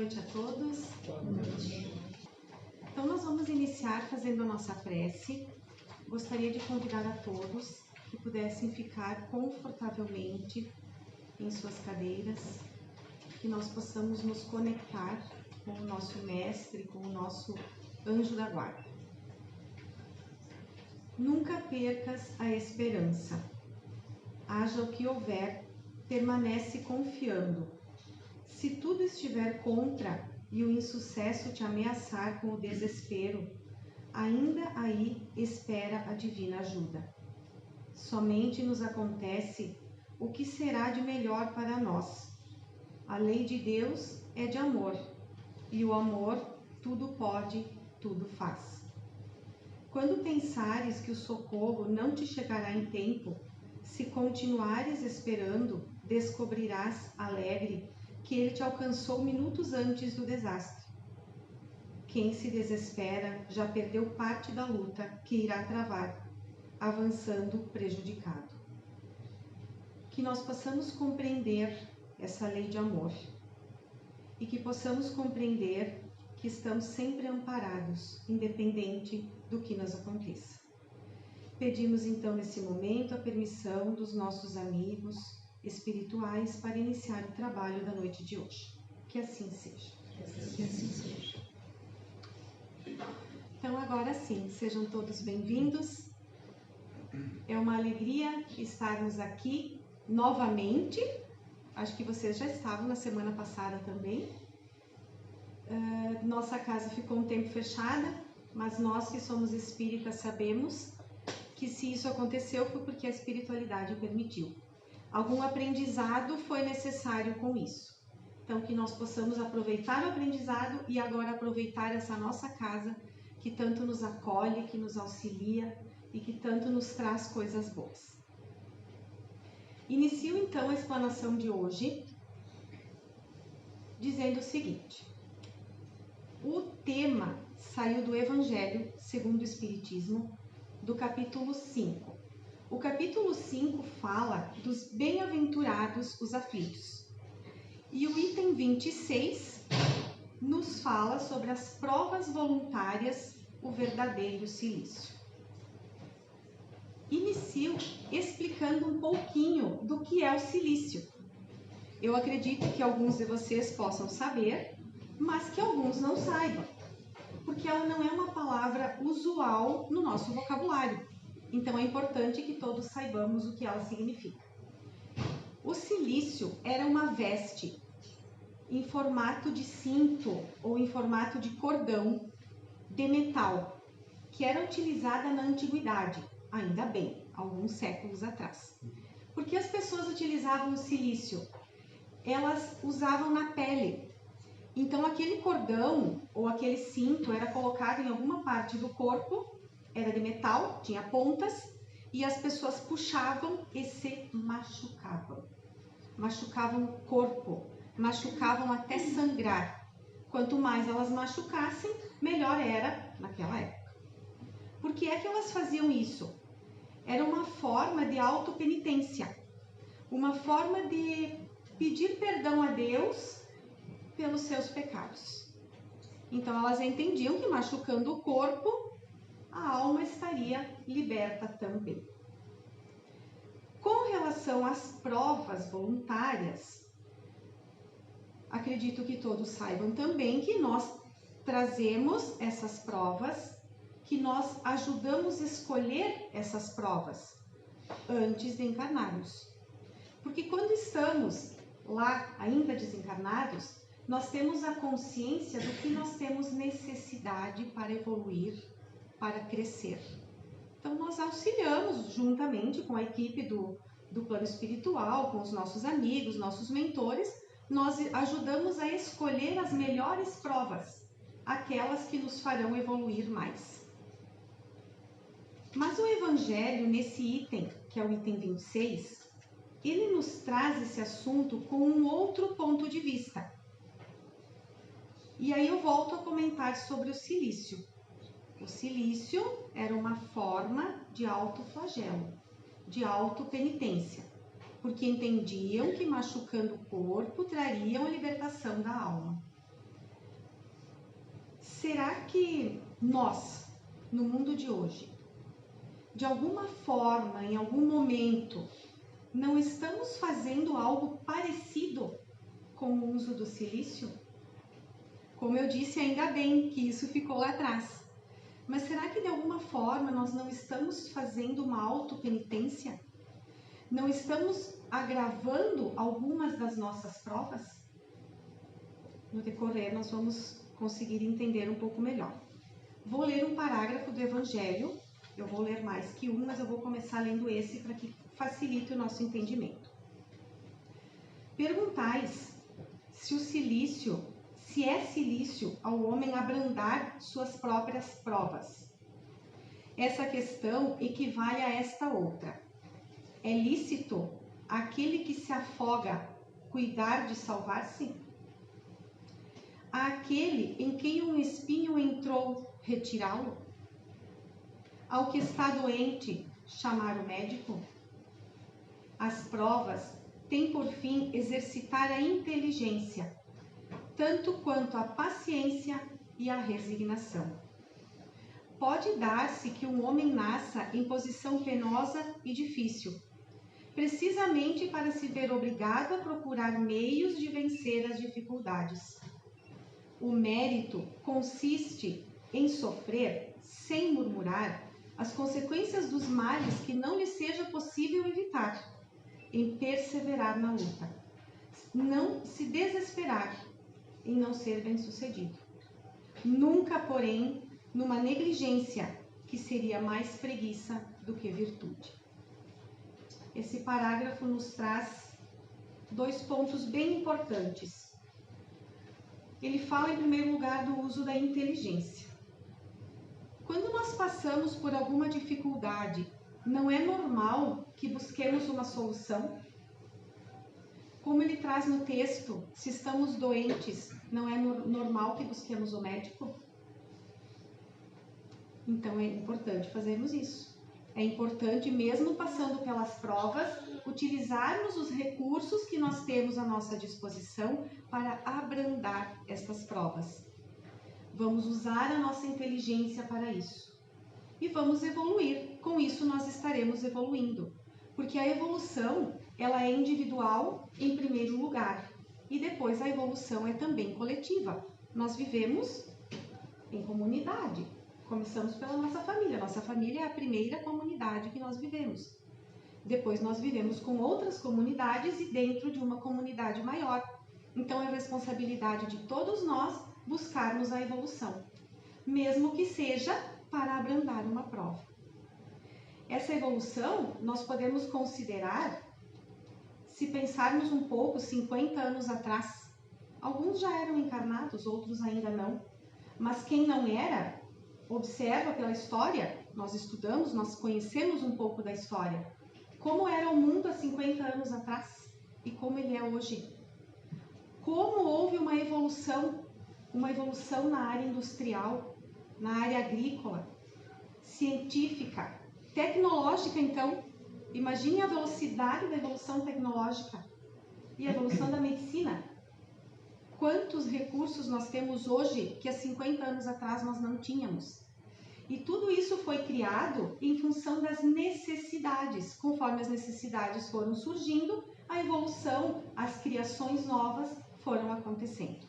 noite a todos. Boa noite. Então, nós vamos iniciar fazendo a nossa prece. Gostaria de convidar a todos que pudessem ficar confortavelmente em suas cadeiras, que nós possamos nos conectar com o nosso Mestre, com o nosso anjo da guarda. Nunca percas a esperança. Haja o que houver, permanece confiando. Se tudo estiver contra e o insucesso te ameaçar com o desespero, ainda aí espera a divina ajuda. Somente nos acontece o que será de melhor para nós. A lei de Deus é de amor, e o amor tudo pode, tudo faz. Quando pensares que o socorro não te chegará em tempo, se continuares esperando, descobrirás, alegre, que ele te alcançou minutos antes do desastre. Quem se desespera já perdeu parte da luta que irá travar, avançando prejudicado. Que nós possamos compreender essa lei de amor e que possamos compreender que estamos sempre amparados, independente do que nos aconteça. Pedimos então nesse momento a permissão dos nossos amigos espirituais para iniciar o trabalho da noite de hoje. Que assim seja. Que assim seja. Então agora sim, sejam todos bem-vindos. É uma alegria estarmos aqui novamente. Acho que vocês já estavam na semana passada também. Nossa casa ficou um tempo fechada, mas nós que somos espíritas sabemos que se isso aconteceu foi porque a espiritualidade permitiu. Algum aprendizado foi necessário com isso. Então, que nós possamos aproveitar o aprendizado e agora aproveitar essa nossa casa que tanto nos acolhe, que nos auxilia e que tanto nos traz coisas boas. Inicio então a explanação de hoje dizendo o seguinte: o tema saiu do Evangelho segundo o Espiritismo, do capítulo 5. O capítulo 5 fala dos bem-aventurados os aflitos. E o item 26 nos fala sobre as provas voluntárias, o verdadeiro cilício. Inicio explicando um pouquinho do que é o cilício. Eu acredito que alguns de vocês possam saber, mas que alguns não saibam, porque ela não é uma palavra usual no nosso vocabulário. Então é importante que todos saibamos o que ela significa. O cilício era uma veste em formato de cinto ou em formato de cordão de metal, que era utilizada na antiguidade, ainda bem, alguns séculos atrás. Por que as pessoas utilizavam o cilício? Elas usavam na pele. Então aquele cordão ou aquele cinto era colocado em alguma parte do corpo, era de metal, tinha pontas, e as pessoas puxavam e se machucavam. Machucavam o corpo, machucavam até sangrar. Quanto mais elas machucassem, melhor era naquela época. Por que é que elas faziam isso? Era uma forma de autopenitência, uma forma de pedir perdão a Deus pelos seus pecados. Então elas entendiam que machucando o corpo, a alma estaria liberta também. Com relação às provas voluntárias, acredito que todos saibam também que nós trazemos essas provas, que nós ajudamos a escolher essas provas antes de encarnarmos. Porque quando estamos lá ainda desencarnados, nós temos a consciência do que nós temos necessidade para evoluir, para crescer. Então nós auxiliamos juntamente com a equipe do plano espiritual, com os nossos amigos, nossos mentores, nós ajudamos a escolher as melhores provas, aquelas que nos farão evoluir mais. Mas o Evangelho, nesse item, que é o item 26, ele nos traz esse assunto com um outro ponto de vista. E aí eu volto a comentar sobre o cilício. O cilício era uma forma de autoflagelo, de autopenitência, porque entendiam que machucando o corpo trariam a libertação da alma. Será que nós, no mundo de hoje, de alguma forma, em algum momento, não estamos fazendo algo parecido com o uso do silício? Como eu disse, ainda bem que isso ficou lá atrás. Mas será que de alguma forma nós não estamos fazendo uma autopenitência? Não estamos agravando algumas das nossas provas? No decorrer nós vamos conseguir entender um pouco melhor. Vou ler um parágrafo do Evangelho, eu vou ler mais que um, mas eu vou começar lendo esse para que facilite o nosso entendimento. Perguntais se é silício ao homem abrandar suas próprias provas. Essa questão equivale a esta outra. É lícito aquele que se afoga cuidar de salvar-se? Àquele em quem um espinho entrou, retirá-lo? Ao que está doente, chamar o médico? As provas têm por fim exercitar a inteligência, tanto quanto a paciência e a resignação. Pode dar-se que um homem nasça em posição penosa e difícil, precisamente para se ver obrigado a procurar meios de vencer as dificuldades. O mérito consiste em sofrer, sem murmurar, as consequências dos males que não lhe seja possível evitar, em perseverar na luta, não se desesperar em não ser bem-sucedido. Nunca, porém, numa negligência que seria mais preguiça do que virtude. Esse parágrafo nos traz 2 pontos bem importantes. Ele fala, em primeiro lugar, do uso da inteligência. Quando nós passamos por alguma dificuldade, não é normal que busquemos uma solução? Como ele traz no texto, se estamos doentes, não é normal que busquemos o médico? Então é importante fazermos isso. É importante, mesmo passando pelas provas, utilizarmos os recursos que nós temos à nossa disposição para abrandar estas provas. Vamos usar a nossa inteligência para isso. E vamos evoluir. Com isso nós estaremos evoluindo. Porque a evolução, ela é individual em primeiro lugar. E depois a evolução é também coletiva. Nós vivemos em comunidade. Começamos pela nossa família. Nossa família é a primeira comunidade que nós vivemos. Depois nós vivemos com outras comunidades e dentro de uma comunidade maior. Então é responsabilidade de todos nós buscarmos a evolução, mesmo que seja para abrandar uma prova. Essa evolução nós podemos considerar, se pensarmos um pouco, 50 anos atrás. Alguns já eram encarnados, outros ainda não. Mas quem não era, observa pela história, nós estudamos, nós conhecemos um pouco da história. Como era o mundo há 50 anos atrás e como ele é hoje. Como houve uma evolução na área industrial, na área agrícola, científica, tecnológica. Então, imagine a velocidade da evolução tecnológica e a evolução da medicina. Quantos recursos nós temos hoje que há 50 anos atrás nós não tínhamos? E tudo isso foi criado em função das necessidades. Conforme as necessidades foram surgindo, a evolução, as criações novas foram acontecendo.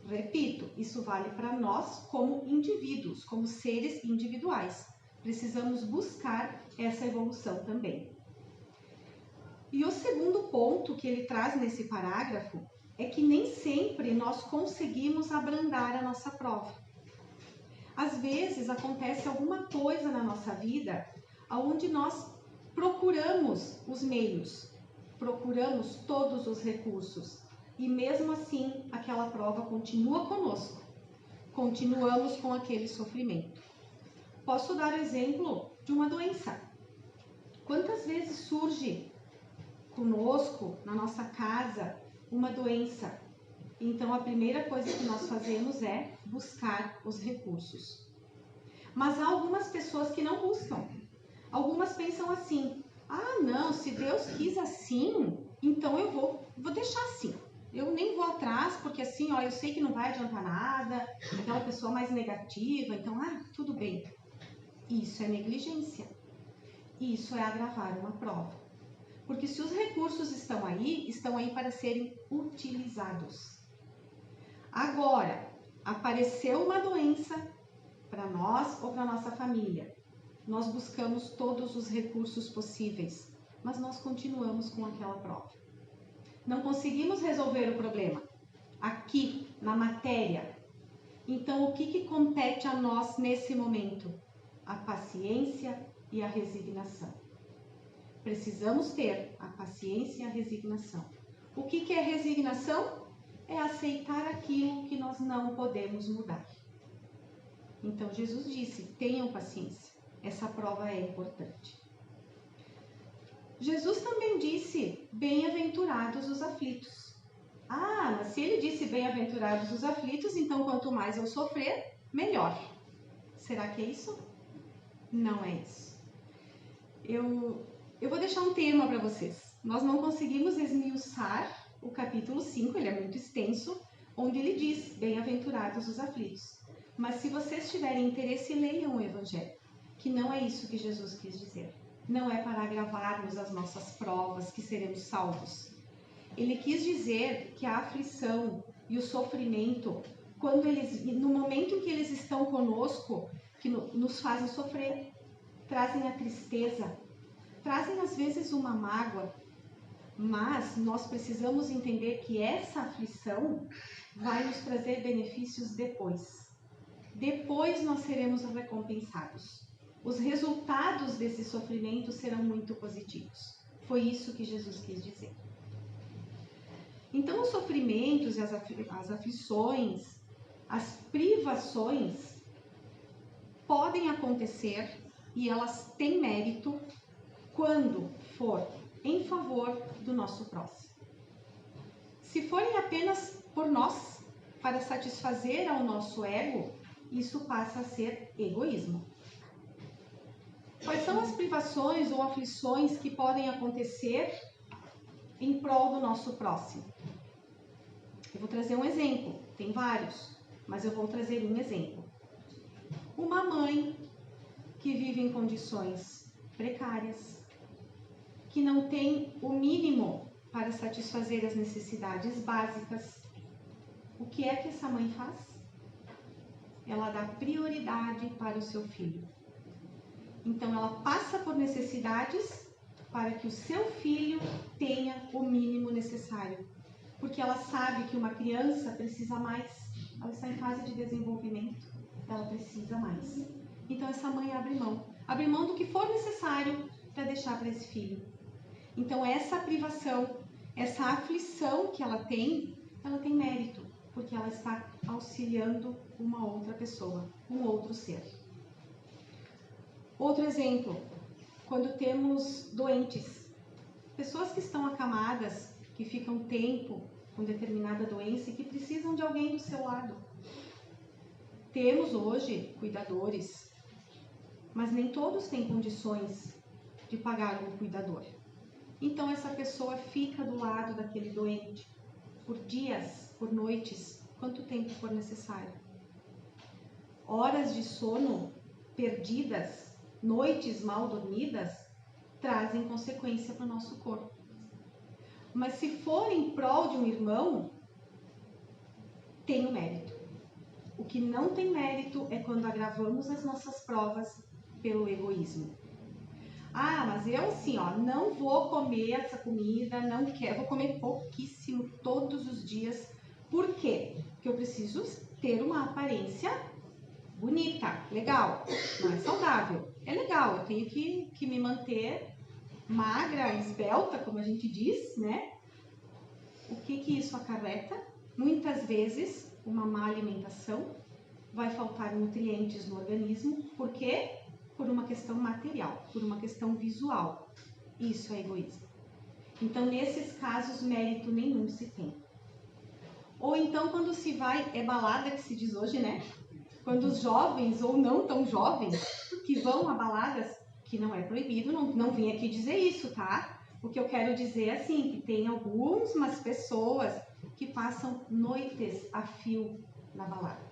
Repito, isso vale para nós como indivíduos, como seres individuais. Precisamos buscar essa evolução também. E o segundo ponto que ele traz nesse parágrafo é que nem sempre nós conseguimos abrandar a nossa prova. Às vezes acontece alguma coisa na nossa vida onde nós procuramos os meios, procuramos todos os recursos e mesmo assim aquela prova continua conosco, continuamos com aquele sofrimento. Posso dar o exemplo de uma doença. Quantas vezes surge conosco, na nossa casa, uma doença? Então a primeira coisa que nós fazemos é buscar os recursos. Mas há algumas pessoas que não buscam. Algumas pensam assim: ah, não, se Deus quis assim, então eu vou deixar assim. Eu nem vou atrás, porque assim assim, ó, eu sei que não vai adiantar nada, aquela pessoa mais negativa, então, tudo bem. Isso é negligência. Isso é agravar uma prova. Porque se os recursos estão aí para serem utilizados. Agora, apareceu uma doença para nós ou para nossa família. Nós buscamos todos os recursos possíveis, mas nós continuamos com aquela prova. Não conseguimos resolver o problema aqui, na matéria. Então, o que compete a nós nesse momento? A paciência e a resignação. Precisamos ter a paciência e a resignação. O que é resignação? É aceitar aquilo que nós não podemos mudar. Então, Jesus disse, tenham paciência. Essa prova é importante. Jesus também disse, bem-aventurados os aflitos. Mas se ele disse bem-aventurados os aflitos, então quanto mais eu sofrer, melhor. Será que é isso? Não é isso. Eu vou deixar um tema para vocês. Nós não conseguimos esmiuçar o capítulo 5, ele é muito extenso, onde ele diz, bem-aventurados os aflitos. Mas se vocês tiverem interesse, leiam o Evangelho, que não é isso que Jesus quis dizer. Não é para agravarmos as nossas provas que seremos salvos. Ele quis dizer que a aflição e o sofrimento, no momento em que eles estão conosco, que nos fazem sofrer, trazem a tristeza, trazem às vezes uma mágoa, mas nós precisamos entender que essa aflição vai nos trazer benefícios depois. Depois nós seremos recompensados. Os resultados desse sofrimento serão muito positivos. Foi isso que Jesus quis dizer. Então, os sofrimentos e as aflições, as privações, podem acontecer e elas têm mérito quando for em favor do nosso próximo. Se forem apenas por nós, para satisfazer ao nosso ego, isso passa a ser egoísmo. Quais são as privações ou aflições que podem acontecer em prol do nosso próximo? Eu vou trazer um exemplo, tem vários, mas eu vou trazer um exemplo. Uma mãe que vive em condições precárias, que não tem o mínimo para satisfazer as necessidades básicas. O que é que essa mãe faz? Ela dá prioridade para o seu filho. Então, ela passa por necessidades para que o seu filho tenha o mínimo necessário. Porque ela sabe que uma criança precisa mais. Ela está em fase de desenvolvimento, ela precisa mais. Então, essa mãe abre mão do que for necessário para deixar para esse filho. Então, essa privação, essa aflição que ela tem mérito, porque ela está auxiliando uma outra pessoa, um outro ser. Outro exemplo, quando temos doentes, pessoas que estão acamadas, que ficam tempo com determinada doença e que precisam de alguém do seu lado. Temos hoje cuidadores, mas nem todos têm condições de pagar um cuidador. Então essa pessoa fica do lado daquele doente por dias, por noites, quanto tempo for necessário. Horas de sono perdidas, noites mal dormidas, trazem consequência para o nosso corpo. Mas se for em prol de um irmão, tem o mérito. O que não tem mérito é quando agravamos as nossas provas pelo egoísmo. Mas eu assim, não vou comer essa comida, não quero, vou comer pouquíssimo todos os dias. Por quê? Porque eu preciso ter uma aparência bonita, legal, não é saudável. É legal, eu tenho que me manter magra, esbelta, como a gente diz, né? O que isso acarreta? Muitas vezes, uma má alimentação, vai faltar nutrientes no organismo. Por quê? Por uma questão material, por uma questão visual. Isso é egoísmo. Então, nesses casos, mérito nenhum se tem. Ou então, quando se vai, é balada que se diz hoje, né? Quando os jovens, ou não tão jovens, que vão a baladas, que não é proibido, não vim aqui dizer isso, tá? O que eu quero dizer é assim, que tem algumas pessoas que passam noites a fio na balada.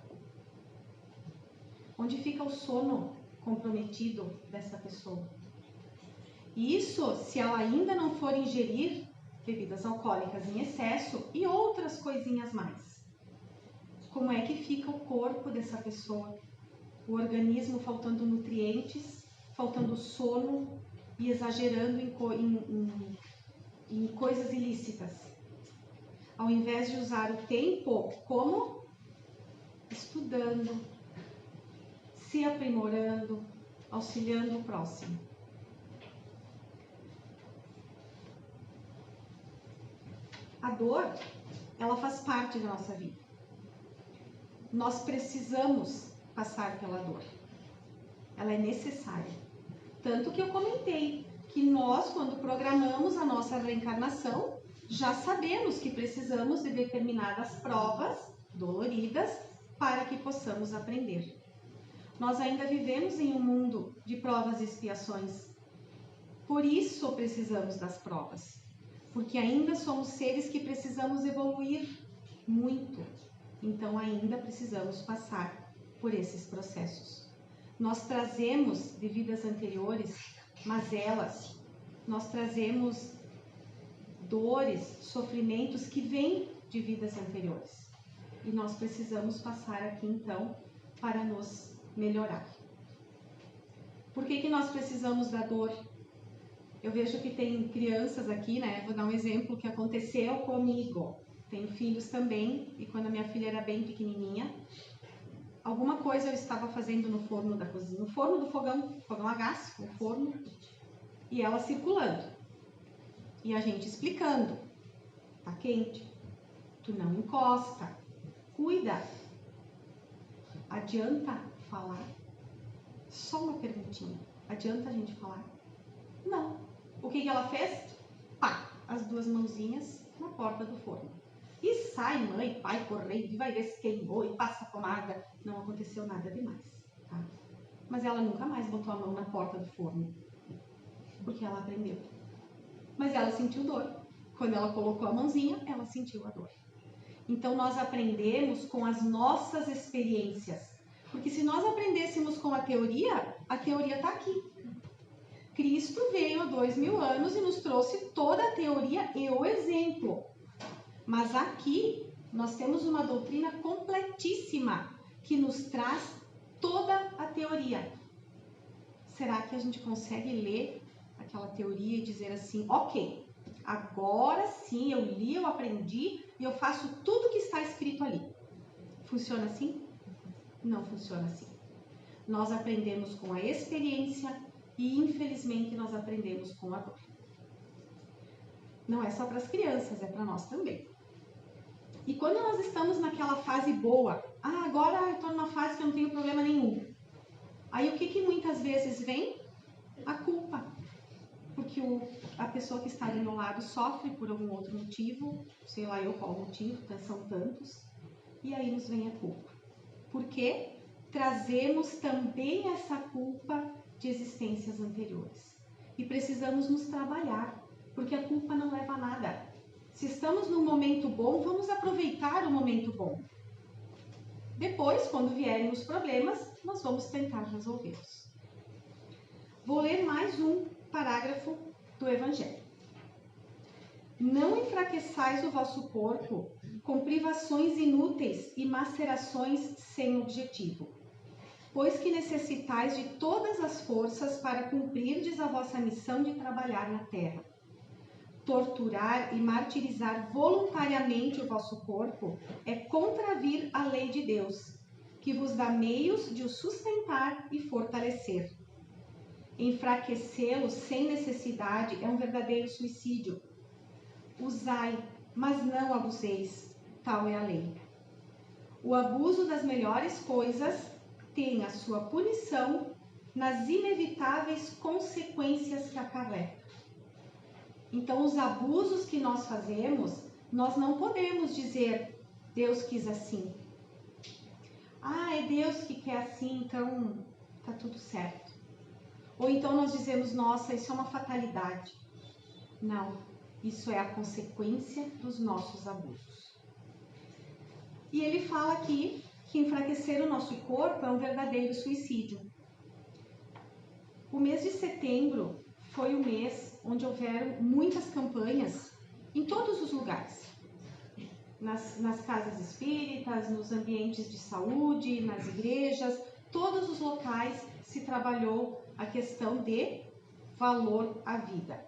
Onde fica o sono comprometido dessa pessoa? E isso, se ela ainda não for ingerir bebidas alcoólicas em excesso e outras coisinhas mais. Como é que fica o corpo dessa pessoa? O organismo faltando nutrientes, faltando sono e exagerando em coisas ilícitas. Ao invés de usar o tempo como estudando, se aprimorando, auxiliando o próximo. A dor, ela faz parte da nossa vida. Nós precisamos passar pela dor. Ela é necessária. Tanto que eu comentei que nós, quando programamos a nossa reencarnação, já sabemos que precisamos de determinadas provas doloridas para que possamos aprender. Nós ainda vivemos em um mundo de provas e expiações. Por isso precisamos das provas. Porque ainda somos seres que precisamos evoluir muito. Então ainda precisamos passar por esses processos. Nós trazemos de vidas anteriores mazelas, nós trazemos dores, sofrimentos que vêm de vidas anteriores. E nós precisamos passar aqui então para nos melhorar. Por que nós precisamos da dor? Eu vejo que tem crianças aqui, né? Vou dar um exemplo que aconteceu comigo. Tenho filhos também, e quando a minha filha era bem pequenininha, alguma coisa eu estava fazendo no forno da cozinha, no forno do fogão a gás, no forno, e ela circulando. E a gente explicando, tá quente, tu não encosta, cuida. Adianta falar? Só uma perguntinha, adianta a gente falar? Não. O que ela fez? Pá, as duas mãozinhas na porta do forno. E sai mãe, pai, correndo, e vai ver se queimou, e passa a pomada. Não aconteceu nada demais, tá? Mas ela nunca mais botou a mão na porta do forno, porque ela aprendeu. Mas ela sentiu dor. Quando ela colocou a mãozinha, ela sentiu a dor. Então nós aprendemos com as nossas experiências. Porque se nós aprendêssemos com a teoria está aqui. Cristo veio há 2000 anos e nos trouxe toda a teoria e o exemplo. Mas aqui nós temos uma doutrina completíssima que nos traz toda a teoria. Será que a gente consegue ler aquela teoria e dizer assim, ok, agora sim eu li, eu aprendi e eu faço tudo que está escrito ali? Funciona assim? Não funciona assim. Nós aprendemos com a experiência e infelizmente nós aprendemos com a dor. Não é só para as crianças, é para nós também. E quando nós estamos naquela fase boa, agora eu estou numa fase que eu não tenho problema nenhum. Aí o que muitas vezes vem? A culpa. Porque a pessoa que está ali no lado sofre por algum outro motivo, sei lá eu qual motivo, são tantos, e aí nos vem a culpa. Por quê? Trazemos também essa culpa de existências anteriores. E precisamos nos trabalhar, porque a culpa não leva a nada. Se estamos num momento bom, vamos aproveitar o momento bom. Depois, quando vierem os problemas, nós vamos tentar resolvê-los. Vou ler mais um parágrafo do Evangelho. Não enfraqueçais o vosso corpo com privações inúteis e macerações sem objetivo, pois que necessitais de todas as forças para cumprirdes a vossa missão de trabalhar na terra. Torturar e martirizar voluntariamente o vosso corpo é contravir a lei de Deus, que vos dá meios de o sustentar e fortalecer. Enfraquecê-lo sem necessidade é um verdadeiro suicídio. Usai, mas não abuseis, tal é a lei. O abuso das melhores coisas tem a sua punição nas inevitáveis consequências que acarreta. Então, os abusos que nós fazemos, nós não podemos dizer, Deus quis assim. É Deus que quer assim, então tá tudo certo. Ou então nós dizemos, nossa, isso é uma fatalidade. Não, isso é a consequência dos nossos abusos. E ele fala aqui que enfraquecer o nosso corpo é um verdadeiro suicídio. O mês de setembro foi o mês onde houveram muitas campanhas em todos os lugares. Nas casas espíritas, nos ambientes de saúde, nas igrejas, todos os locais se trabalhou a questão de valor à vida.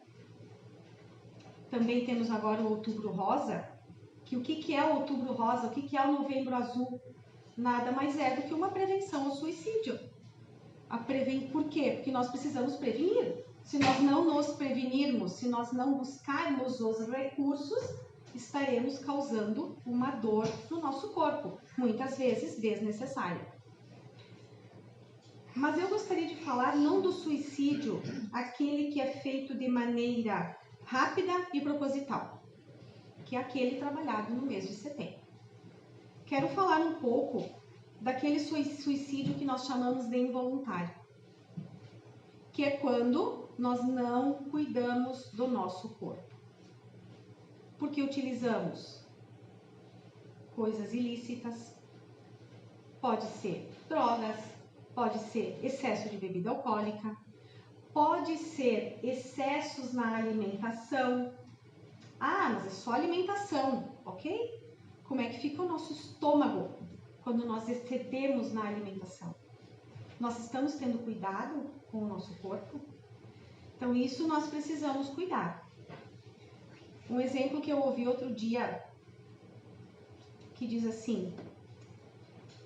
Também temos agora o Outubro Rosa, que o que é o Outubro Rosa, o que é o Novembro Azul? Nada mais é do que uma prevenção ao suicídio. Por quê? Porque nós precisamos prevenir. Se nós não nos prevenirmos, se nós não buscarmos os recursos, estaremos causando uma dor no nosso corpo, muitas vezes desnecessária. Mas eu gostaria de falar não do suicídio, aquele que é feito de maneira rápida e proposital, que é aquele trabalhado no mês de setembro. Quero falar um pouco daquele suicídio que nós chamamos de involuntário, que é quando nós não cuidamos do nosso corpo, porque utilizamos coisas ilícitas, pode ser drogas, pode ser excesso de bebida alcoólica, pode ser excessos na alimentação. Ah, mas é só alimentação, ok? Como é que fica o nosso estômago quando nós excedemos na alimentação? Nós estamos tendo cuidado com o nosso corpo? Então, isso nós precisamos cuidar. Um exemplo que eu ouvi outro dia, que diz assim: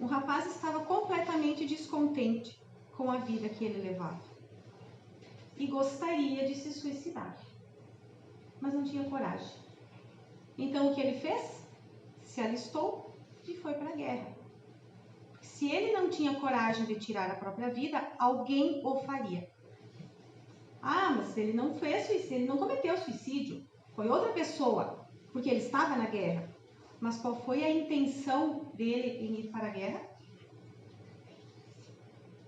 um rapaz estava completamente descontente com a vida que ele levava e gostaria de se suicidar, mas não tinha coragem. Então, o que ele fez? Se alistou e foi para a guerra. Se ele não tinha coragem de tirar a própria vida, alguém o faria. Ah, mas ele não fez suicídio, ele não cometeu suicídio, foi outra pessoa, porque ele estava na guerra. Mas qual foi a intenção dele em ir para a guerra?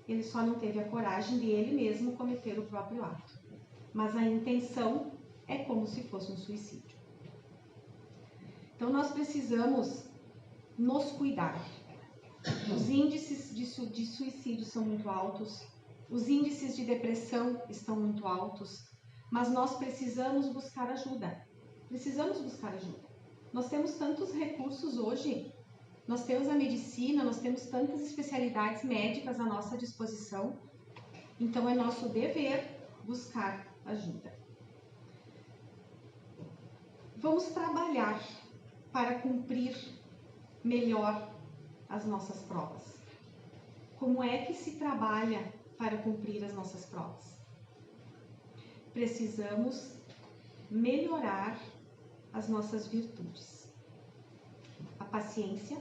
Ele só não teve a coragem de ele mesmo cometer o próprio ato. Mas a intenção é como se fosse um suicídio. Então nós precisamos nos cuidar. Os índices de suicídio são muito altos, os índices de depressão estão muito altos, mas nós precisamos buscar ajuda. Precisamos buscar ajuda. Nós temos tantos recursos hoje, nós temos a medicina, nós temos tantas especialidades médicas à nossa disposição, então é nosso dever buscar ajuda. Vamos trabalhar para cumprir melhor as nossas provas. Como é que se trabalha para cumprir as nossas provas? Precisamos melhorar as nossas virtudes. A paciência,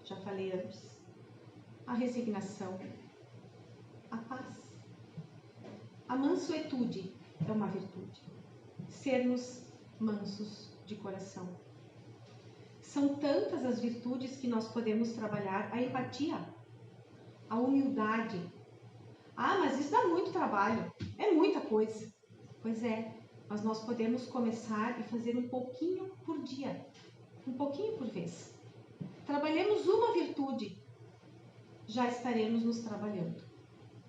já falei antes, a resignação, a paz. A mansuetude é uma virtude. Sermos mansos de coração. São tantas as virtudes que nós podemos trabalhar. A empatia, a humildade. Ah, mas isso dá muito trabalho, é muita coisa. Pois é, mas nós podemos começar e fazer um pouquinho por dia, um pouquinho por vez. Trabalhemos uma virtude, já estaremos nos trabalhando,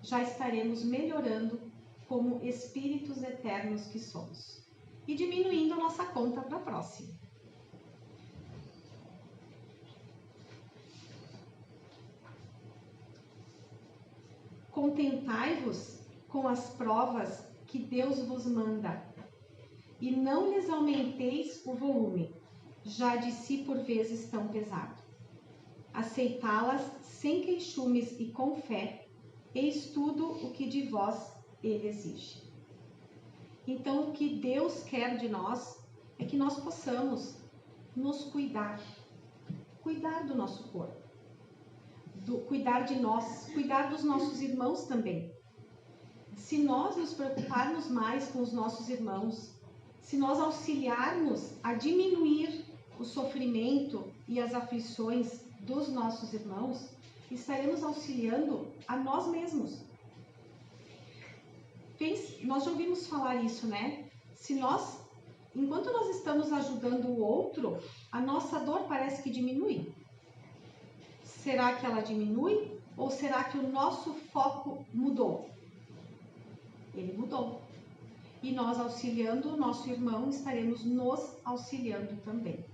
já estaremos melhorando como espíritos eternos que somos e diminuindo a nossa conta para a próxima. Contentai-vos com as provas que Deus vos manda, e não lhes aumenteis o volume, já de si por vezes tão pesado. Aceitá-las sem queixumes e com fé, eis tudo o que de vós ele exige. Então, o que Deus quer de nós é que nós possamos nos cuidar do nosso corpo, cuidar de nós, cuidar dos nossos irmãos também. Se nós nos preocuparmos mais com os nossos irmãos, se nós auxiliarmos a diminuir o sofrimento e as aflições dos nossos irmãos, estaremos auxiliando a nós mesmos. Nós já ouvimos falar isso, né? Enquanto nós estamos ajudando o outro, a nossa dor parece que diminui. Será que ela diminui? Ou será que o nosso foco mudou? Ele mudou. E nós, auxiliando o nosso irmão, estaremos nos auxiliando também.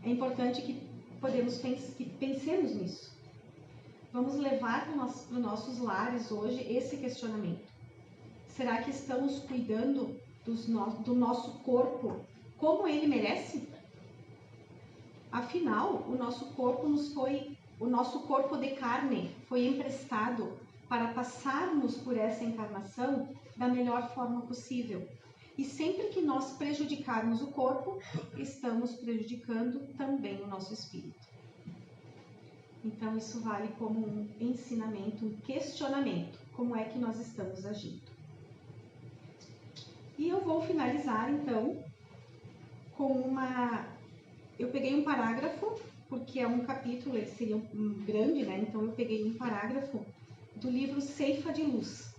É importante que pensemos nisso. Vamos levar para os nossos lares hoje esse questionamento. Será que estamos cuidando do nosso corpo como ele merece? Afinal, o nosso corpo de carne foi emprestado para passarmos por essa encarnação da melhor forma possível. E sempre que nós prejudicarmos o corpo, estamos prejudicando também o nosso espírito. Então, isso vale como um ensinamento, um questionamento. Como é que nós estamos agindo? E eu vou finalizar, então, com eu peguei um parágrafo, porque é um capítulo, ele seria grande, né? Então, eu peguei um parágrafo do livro Ceifa de Luz,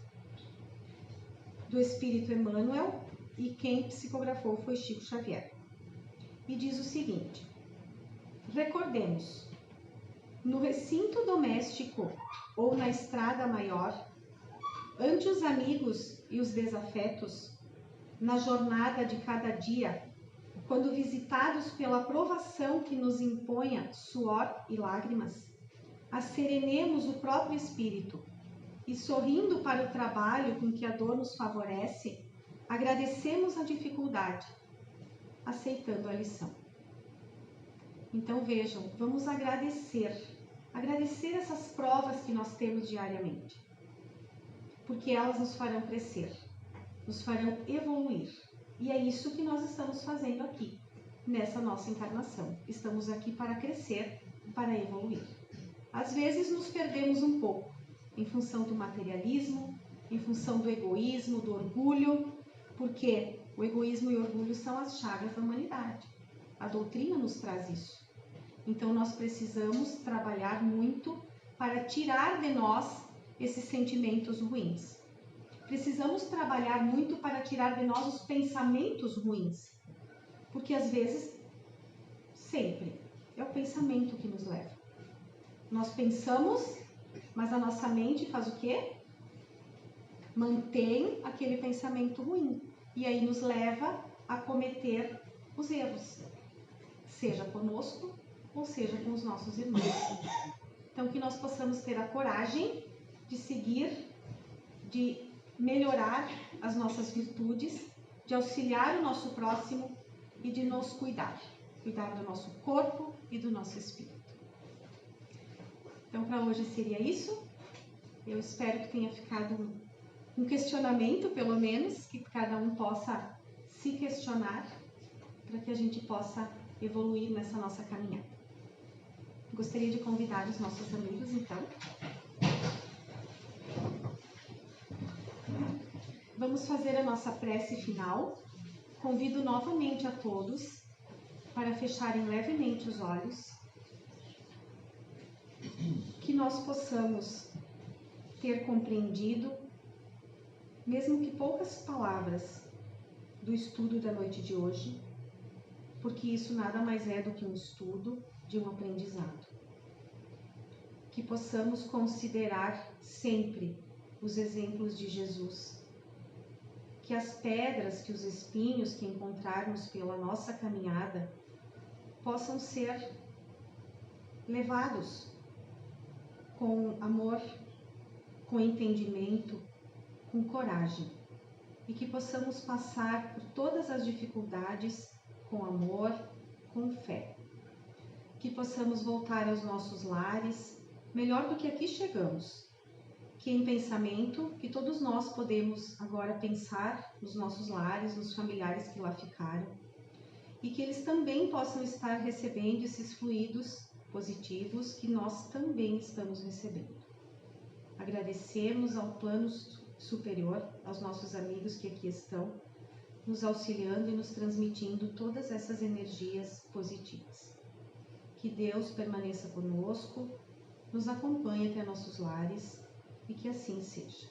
do Espírito Emmanuel, e quem psicografou foi Chico Xavier. E diz o seguinte: recordemos, no recinto doméstico ou na estrada maior, ante os amigos e os desafetos, na jornada de cada dia, quando visitados pela provação que nos imponha suor e lágrimas, asserenemos o próprio espírito e, sorrindo para o trabalho com que a dor nos favorece, agradecemos a dificuldade, aceitando a lição. Então vejam, vamos agradecer essas provas que nós temos diariamente, porque elas nos farão crescer, nos farão evoluir. E é isso que nós estamos fazendo aqui, nessa nossa encarnação. Estamos aqui para crescer, para evoluir. Às vezes nos perdemos um pouco, em função do materialismo, em função do egoísmo, do orgulho, porque o egoísmo e o orgulho são as chagas da humanidade. A doutrina nos traz isso. Então nós precisamos trabalhar muito para tirar de nós esses sentimentos ruins. Precisamos trabalhar muito para tirar de nós os pensamentos ruins, porque às vezes, sempre, é o pensamento que nos leva. Nós pensamos, mas a nossa mente faz o quê? Mantém aquele pensamento ruim, e aí nos leva a cometer os erros, seja conosco ou seja com os nossos irmãos. Então que nós possamos ter a coragem de seguir, de melhorar as nossas virtudes, de auxiliar o nosso próximo e de nos cuidar do nosso corpo e do nosso espírito. Então, para hoje seria isso. Eu espero que tenha ficado um questionamento, pelo menos, que cada um possa se questionar, para que a gente possa evoluir nessa nossa caminhada. Gostaria de convidar os nossos amigos, então. Vamos fazer a nossa prece final. Convido novamente a todos para fecharem levemente os olhos, que nós possamos ter compreendido, mesmo que poucas palavras, do estudo da noite de hoje, porque isso nada mais é do que um estudo de um aprendizado. Que possamos considerar sempre os exemplos de Jesus, que as pedras, que os espinhos que encontrarmos pela nossa caminhada possam ser levados com amor, com entendimento, com coragem, e que possamos passar por todas as dificuldades com amor, com fé. Que possamos voltar aos nossos lares melhor do que aqui chegamos. Que em pensamento, que todos nós podemos agora pensar nos nossos lares, nos familiares que lá ficaram, e que eles também possam estar recebendo esses fluidos positivos que nós também estamos recebendo. Agradecemos ao plano superior, aos nossos amigos que aqui estão, nos auxiliando e nos transmitindo todas essas energias positivas. Que Deus permaneça conosco, nos acompanhe até nossos lares, e que assim seja.